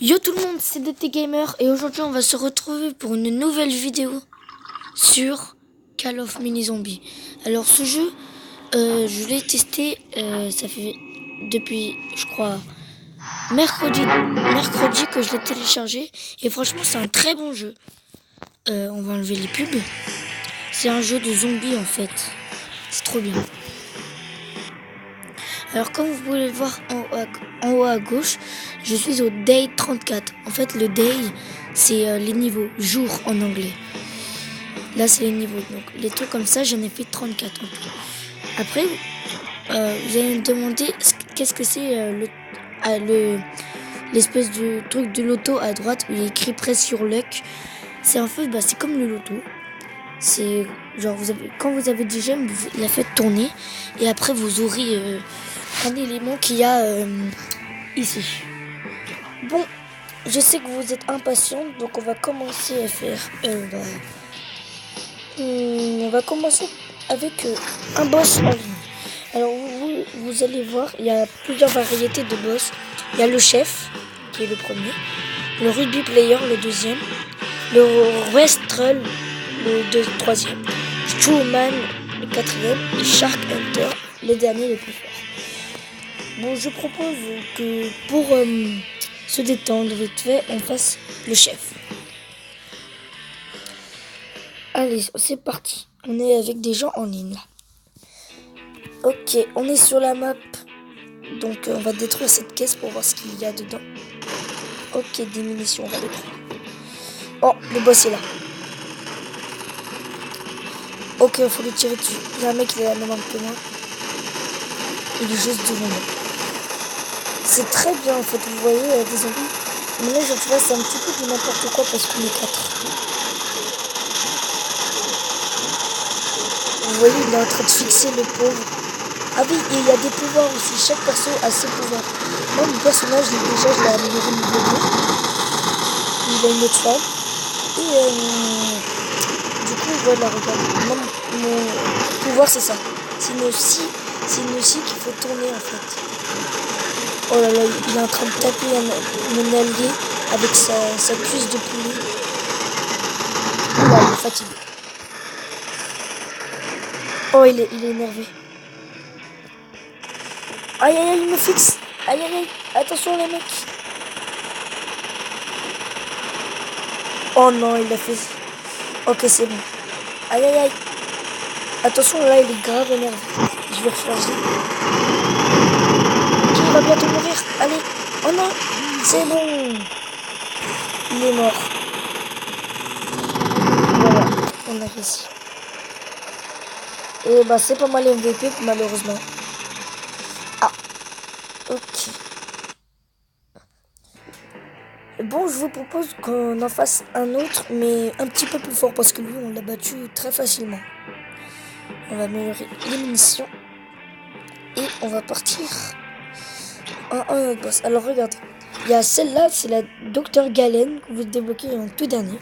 Yo tout le monde, c'est DT Gamer et aujourd'hui on va se retrouver pour une nouvelle vidéo sur Call of Mini Zombie. Alors ce jeu, je l'ai testé, ça fait depuis, je crois, mercredi que je l'ai téléchargé et franchement c'est un très bon jeu. On va enlever les pubs. C'est un jeu de zombies en fait, c'est trop bien. Alors comme vous pouvez le voir en haut à gauche, je suis au Day 34. En fait le Day c'est les niveaux, jour en anglais. Là c'est les niveaux, donc les trucs comme ça j'en ai fait 34 en tout. Après vous allez me demander qu'est-ce que c'est l'espèce de truc de loto à droite où il est écrit press your luck. C'est en fait c'est comme le loto. C'est genre quand vous avez des gemmes, vous la faites tourner et après vous aurez un élément qu'il y a ici. Bon, je sais que vous êtes impatients, donc on va commencer à faire. On va commencer avec un boss en ligne. Alors vous allez voir, il y a plusieurs variétés de boss. Il y a le chef, qui est le premier, le rugby player, le deuxième, le wrestler, le troisième, Strowman, le quatrième, et Shark Hunter, le dernier le plus fort. Bon, je propose que pour se détendre vite fait, on fasse le chef. Allez, c'est parti. On est avec des gens en ligne là. Ok, on est sur la map. Donc on va détruire cette caisse pour voir ce qu'il y a dedans. Ok, des munitions, on va les prendre. Oh, le boss est là. Ok, il faut lui tirer dessus. Il y a un mec qui est la même arme que moi. Il est juste devant moi. C'est très bien en fait, vous voyez, des zombies. Mais là, je vois, c'est un petit peu de n'importe quoi parce qu'on est 4. Vous voyez, il est en train de fixer le pauvre. Ah oui, et il y a des pouvoirs aussi. Chaque perso a ses pouvoirs. Moi, mon personnage, déjà, je l'ai amélioré niveau 2. Il a une autre forme. Et du coup, voilà, regarde. Moi, mon pouvoir, c'est ça. C'est une scie qu'il faut tourner en fait. Oh là là, il est en train de taper mon allié avec sa cuisse de poulet. Oula, il est fatigué. Oh, il est énervé. Aïe aïe aïe, il me fixe. Aïe aïe aïe, attention les mecs. Oh non, il l'a fait. Ok, c'est bon. Aïe aïe aïe. Attention, là, il est grave énervé. Je vais recharger. Ok, il va bientôt mourir. Allez. Oh non, c'est bon. Il est mort. Voilà, on a réussi. Et c'est pas mal MVP malheureusement. Ah, ok. Bon, je vous propose qu'on en fasse un autre, mais un petit peu plus fort parce que lui, on l'a battu très facilement. On va améliorer les munitions et on va partir en un autre boss. Alors regardez, il y a celle-là, c'est la Dr Galen que vous débloquez en tout dernier.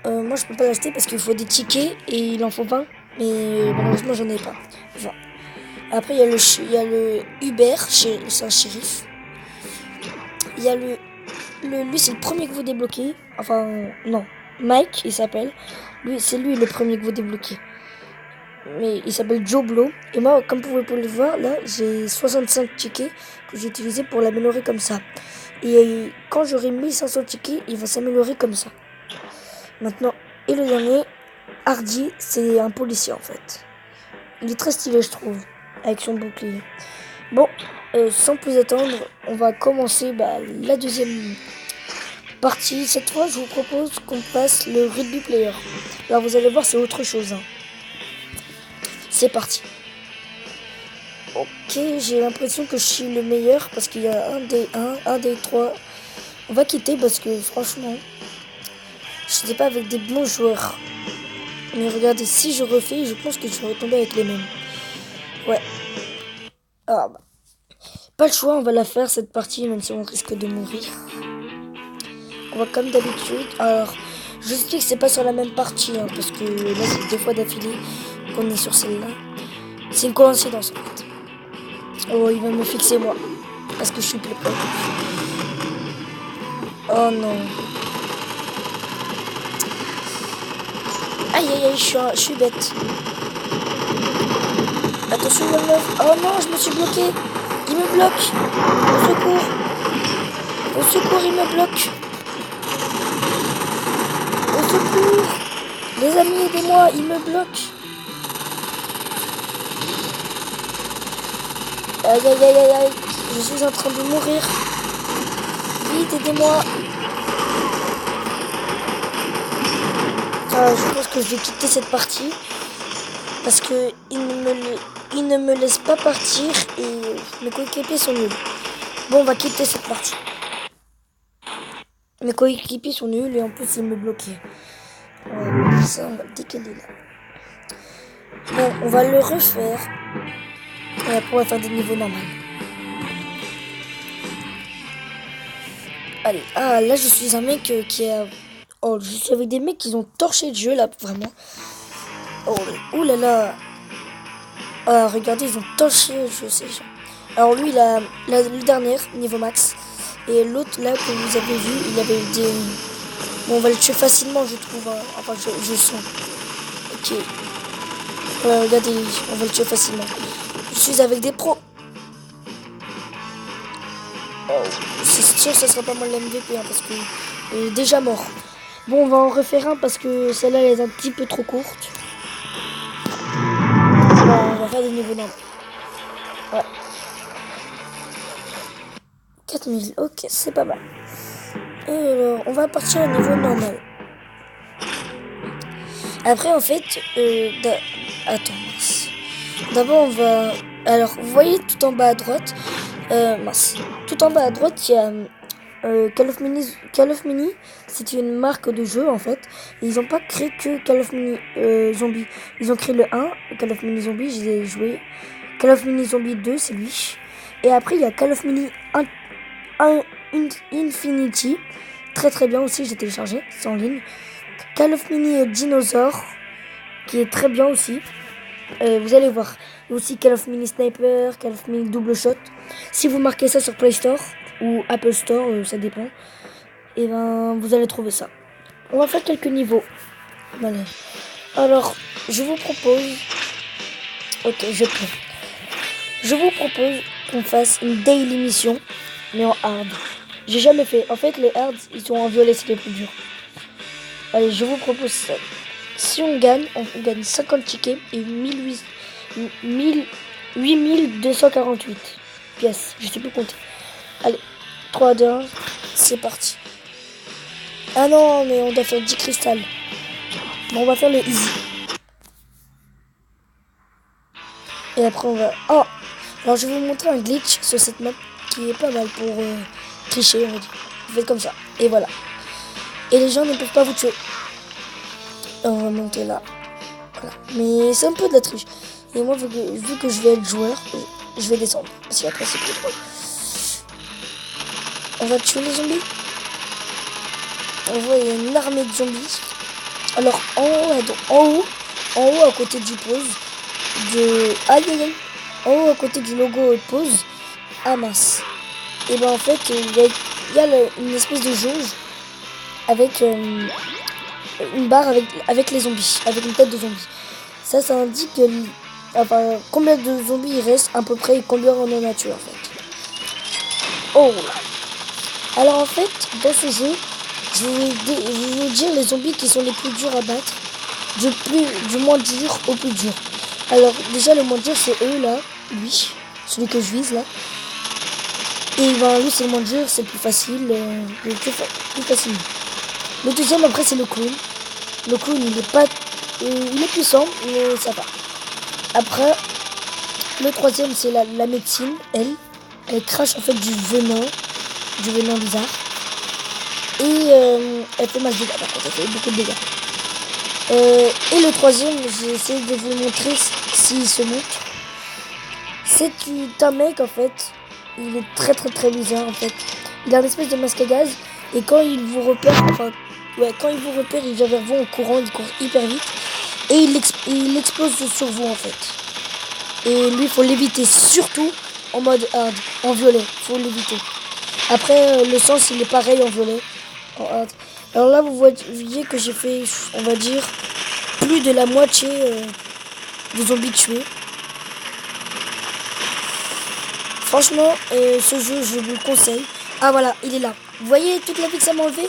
Moi, je peux pas l'acheter parce qu'il faut des tickets et il en faut 20, mais malheureusement, j'en ai pas. Enfin. Après, il y a le Hubert, c'est un shérif. Il y a lui, c'est le premier que vous débloquez. Enfin, non. Mike, il s'appelle. C'est lui le premier que vous débloquez. Mais il s'appelle Joe Blow. Et moi, comme vous pouvez le voir, là, j'ai 65 tickets que j'ai utilisés pour l'améliorer comme ça. Et quand j'aurai 1500 tickets, il va s'améliorer comme ça. Maintenant, et le dernier, Hardy, c'est un policier en fait. Il est très stylé, je trouve, avec son bouclier. Bon, sans plus attendre, on va commencer la deuxième partie. Cette fois, je vous propose qu'on passe le rugby player. Alors vous allez voir, c'est autre chose. Hein. C'est parti. Ok, j'ai l'impression que je suis le meilleur parce qu'il y a un des 3. On va quitter parce que franchement, je n'étais pas avec des bons joueurs. Mais regardez, si je refais, je pense que je vais retomber avec les mêmes. Ouais. Ah pas le choix, on va la faire cette partie, même si on risque de mourir. On va comme d'habitude. Alors, je sais que c'est pas sur la même partie, hein, parce que là c'est 2 fois d'affilée qu'on est sur celle-là. C'est une coïncidence en fait. Oh, il va me fixer moi, parce que je suis plus près. Oh non. Aïe aïe aïe, je suis bête. Attention, il y a une meuf. Oh non, je me suis bloqué. Il me bloque. Au secours. Au secours, il me bloque. Au secours. Les amis, aidez-moi, il me bloque. Aïe aïe aïe aïe aïe. Je suis en train de mourir. Vite, aidez-moi. Je pense que je vais quitter cette partie. Parce que il ne me laisse pas partir et mes coéquipiers sont nuls. Bon, on va quitter cette partie. Mes coéquipiers sont nuls et en plus ils me bloquaient. Ça, on va décaler là. Bon, on va le refaire. Et après, on va faire des niveaux normaux. Allez, ah là je suis un mec qui a... Oh, je suis avec des mecs qui ont torché le jeu là, vraiment. Oh là là. Ah, regardez, ils ont torché le jeu, c'est ça. Alors lui, il a le dernier, niveau max. Et l'autre là que vous avez vu, il avait des... Bon, on va le tuer facilement, je trouve. Hein. Enfin, je sens. Ok. Regardez, on va le tuer facilement. Je suis avec des pros. Oh, c'est sûr, ça sera pas mal l'MVP hein, parce que il est déjà mort. Bon, on va en refaire un parce que celle-là elle est un petit peu trop courte. Bon, on va faire des niveaux normaux. Ouais. 4000, ok, c'est pas mal. Et alors, on va partir au niveau normal. Après, en fait, attends, mince. D'abord, on va... Alors, vous voyez tout en bas à droite, mince. Tout en bas à droite, il y a Call of Mini. Call of Mini, c'est une marque de jeu, en fait. Et ils n'ont pas créé que Call of Mini Zombie. Ils ont créé le 1, Call of Mini Zombie, je l'ai joué. Call of Mini Zombie 2, c'est lui. Et après, il y a Call of Mini Infinity. Très très bien aussi, j'ai téléchargé, c'est en ligne. Call of Mini Dinosaur, qui est très bien aussi. Vous allez voir. Il y a aussi Call of Mini Sniper, Call of Mini Double Shot. Si vous marquez ça sur Play Store ou Apple Store, ça dépend. Et ben, vous allez trouver ça. On va faire quelques niveaux. Voilà. Alors, je vous propose... Ok, je vous propose qu'on fasse une daily mission, mais en hard. J'ai jamais fait. En fait, les hards, ils sont en violet, c'est les plus durs. Allez, je vous propose ça. Si on gagne 50 tickets et 8248 pièces. Je sais plus compter. Allez, 3, 2, 1, c'est parti. Ah non, mais on doit faire 10 cristal. Bon, on va faire le easy. Et après, on va... Oh! Alors, je vais vous montrer un glitch sur cette map qui est pas mal pour tricher, on va dire. Vous faites comme ça. Et voilà. Et les gens ne peuvent pas vous tuer. On va monter là. Voilà. Mais c'est un peu de la triche. Et moi, vu que je vais être joueur, je vais descendre. Parce qu'après, c'est plus drôle. On va tuer les zombies. On voit, il y a une armée de zombies. Alors, en haut, à côté du pause, aïe, aïe, aïe. En haut, à côté du logo pause, ah mince. Et ben en fait, il y a une espèce de jauge avec une barre avec les zombies, avec une tête de zombie. Ça indique enfin, combien de zombies il reste à peu près et combien on en a tué en fait. Oh là. Alors en fait, dans ce jeu, je vais vous dire les zombies qui sont les plus durs à battre, du moins dur au plus dur. Alors déjà le moins dur c'est eux là, lui, celui que je vise là. Et ben lui c'est le moins dur, c'est le plus facile, plus facile. Le deuxième après c'est le clown. Le clown il est puissant mais ça va. Après le troisième c'est la médecine, elle crache en fait du venin bizarre. Et elle fait mal de dégâts par contre, elle fait beaucoup de dégâts. Et le troisième, j'essaie de vous le montrer s'il se montre. C'est un mec en fait, il est très très très bizarre en fait. Il a une espèce de masque à gaz et quand il vous repère, il vient vers vous en courant, il court hyper vite et il explose sur vous en fait. Et lui, il faut l'éviter, surtout en mode hard, en violet, faut l'éviter. Après, le sens il est pareil en violet, en hard. Alors là, vous voyez que j'ai fait, on va dire, plus de la moitié de zombies tués. Franchement, ce jeu, je vous le conseille. Ah voilà, il est là. Vous voyez toute la vie que ça m'a enlevé?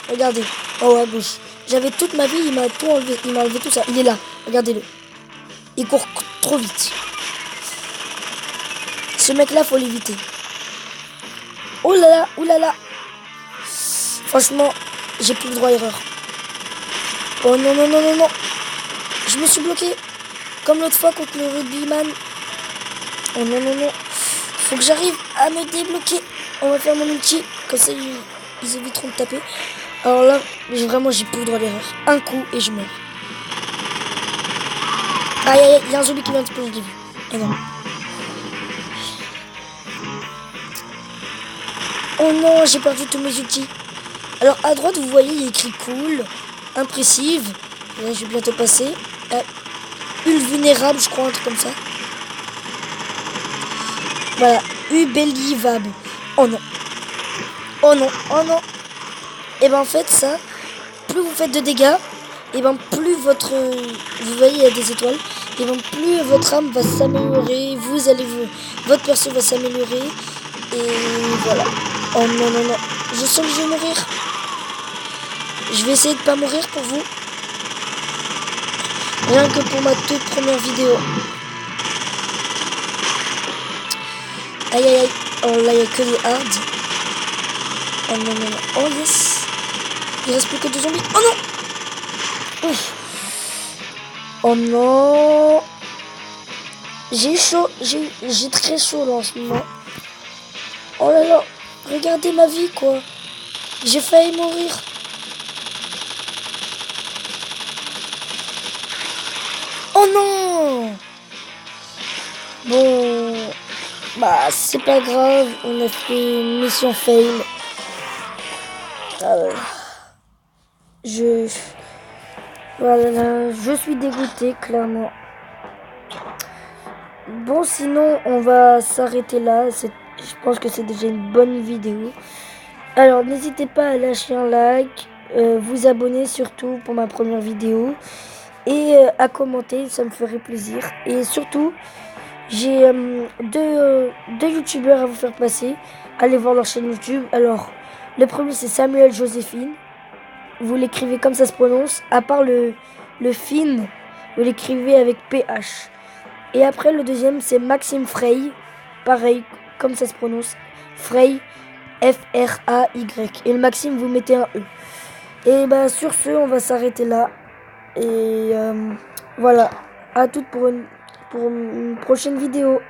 Regardez, en haut à gauche. J'avais toute ma vie, il m'a tout enlevé. Il m'a enlevé tout ça. Il est là, regardez-le. Il court trop vite. Ce mec-là, faut l'éviter. Oh là là, oh là là. Franchement, j'ai plus le droit à erreur. Oh non, non, non, non, non. Je me suis bloqué. Comme l'autre fois contre le rugbyman. Oh non, non, non. Faut que j'arrive à me débloquer. On va faire mon ulti. Comme ça, ils éviteront de taper. Alors là, vraiment, j'ai plus le droit à l'erreur. Un coup et je meurs. Aïe, aïe, aïe. Il y a un zombie qui vient de exploser, je l'ai vu. Et non. Oh non, j'ai perdu tous mes outils. Alors à droite, vous voyez, il y a écrit cool, impressive. Là, je vais bientôt passer. Vulnérable, je crois, un truc comme ça. Voilà, ubelivable. Oh non. Oh non, oh non. Et ben en fait, ça, plus vous faites de dégâts, et ben plus votre... Vous voyez, il y a des étoiles. Et ben plus votre âme va s'améliorer, votre perso va s'améliorer. Et voilà. Oh non, non, non. Je sens que je vais mourir. Je vais essayer de pas mourir pour vous. Rien que pour ma toute première vidéo. Aïe, aïe, aïe. Oh là, il n'y a que des hards. Oh non, non, non. Oh yes. Il reste plus que 2 zombies. Oh non. Ouf. Oh non. J'ai chaud. J'ai très chaud là en ce moment. Oh là là. Regardez ma vie, quoi. J'ai failli mourir. Oh non. Bon. Bah, c'est pas grave. On a fait une mission fail. Voilà, je suis dégoûté, clairement. Bon, sinon, on va s'arrêter là. Je pense que c'est déjà une bonne vidéo. Alors, n'hésitez pas à lâcher un like, vous abonner surtout pour ma première vidéo. Et à commenter, ça me ferait plaisir. Et surtout, j'ai deux youtubeurs à vous faire passer. Allez voir leur chaîne YouTube. Alors, le premier, c'est Samuel Joséphine. Vous l'écrivez comme ça se prononce. À part le fin, vous l'écrivez avec PH. Et après, le deuxième, c'est Maxime Frey. Pareil, comme ça se prononce. Frey, F-R-A-Y. Et le Maxime, vous mettez un E. Et bah, sur ce, on va s'arrêter là. Et voilà. À toutes pour une prochaine vidéo.